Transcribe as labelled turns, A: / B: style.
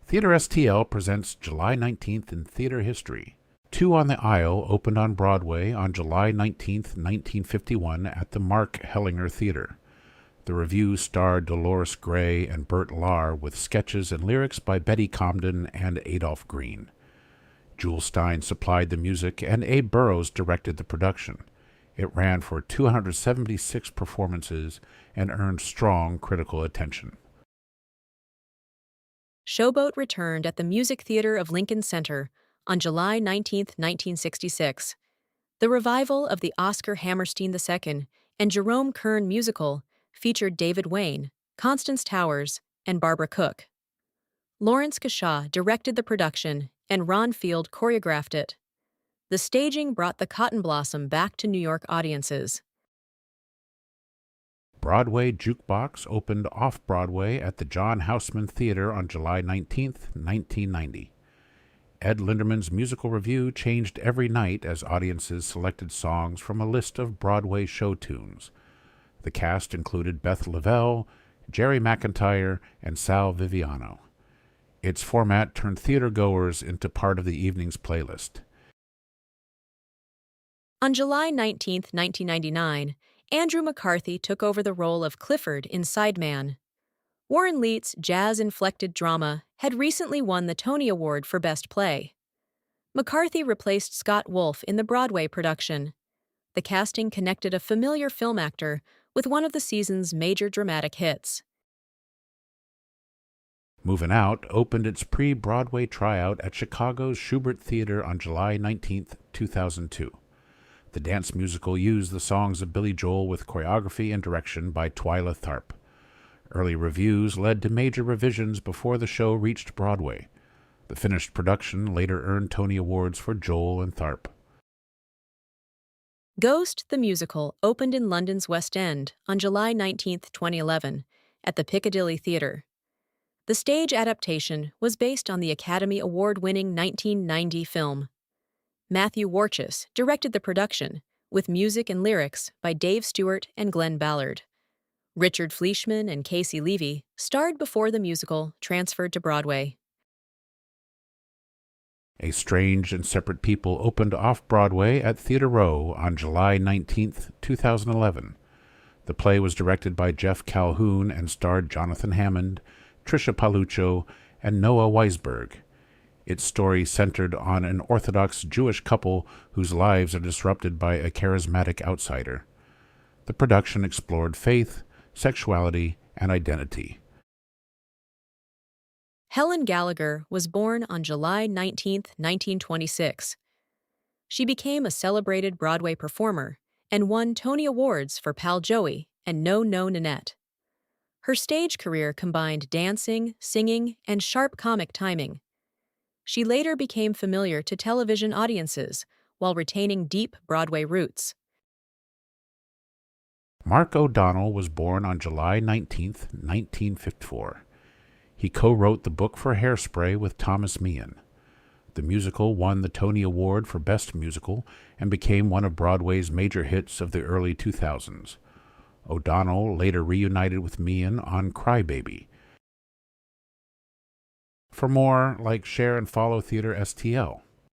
A: Theater STL presents July 19th in Theater History. Two on the Aisle opened on Broadway on July 19th, 1951 at the Mark Hellinger Theater. The review starred Dolores Gray and Bert Lahr with sketches and lyrics by Betty Comden and Adolph Green. Jewel Stein supplied the music and Abe Burrows directed the production. It ran for 276 performances and earned strong critical attention.
B: Showboat returned at the Music Theater of Lincoln Center on July 19, 1966. The revival of the Oscar Hammerstein II and Jerome Kern musical featured David Wayne, Constance Towers, and Barbara Cook. Lawrence Kashaw directed the production and Ron Field choreographed it. The staging brought the Cotton Blossom back to New York audiences.
A: Broadway Jukebox opened off-Broadway at the John Houseman Theater on July 19, 1990. Ed Linderman's musical review changed every night as audiences selected songs from a list of Broadway show tunes. The cast included Beth Lavelle, Jerry McIntyre, and Sal Viviano. Its format turned theatergoers into part of the evening's playlist.
B: On July 19, 1999, Andrew McCarthy took over the role of Clifford in Sideman. Warren Leight's jazz-inflected drama had recently won the Tony Award for Best Play. McCarthy replaced Scott Wolf in the Broadway production. The casting connected a familiar film actor with one of the season's major dramatic hits.
A: Movin' Out opened its pre-Broadway tryout at Chicago's Shubert Theater on July 19, 2002. The dance musical used the songs of Billy Joel with choreography and direction by Twyla Tharp. Early reviews led to major revisions before the show reached Broadway. The finished production later earned Tony Awards for Joel and Tharp.
B: Ghost, the musical, opened in London's West End on July 19, 2011, at the Piccadilly Theatre. The stage adaptation was based on the Academy Award-winning 1990 film. Matthew Warchus directed the production, with music and lyrics by Dave Stewart and Glenn Ballard. Richard Fleischman and Casey Levy starred before the musical transferred to Broadway.
A: A Strange and Separate People opened off-Broadway at Theatre Row on July 19, 2011. The play was directed by Jeff Calhoun and starred Jonathan Hammond, Tricia Paluccio, and Noah Weisberg. Its story centered on an Orthodox Jewish couple whose lives are disrupted by a charismatic outsider. The production explored faith, sexuality, and identity.
B: Helen Gallagher was born on July 19, 1926. She became a celebrated Broadway performer and won Tony Awards for Pal Joey and No No Nanette. Her stage career combined dancing, singing, and sharp comic timing. She later became familiar to television audiences while retaining deep Broadway roots.
A: Mark O'Donnell was born on July 19, 1954. He co-wrote the book for Hairspray with Thomas Meehan. The musical won the Tony Award for Best Musical and became one of Broadway's major hits of the early 2000s. O'Donnell later reunited with Meehan on Cry Baby. For more, like, share, and follow Theater STL.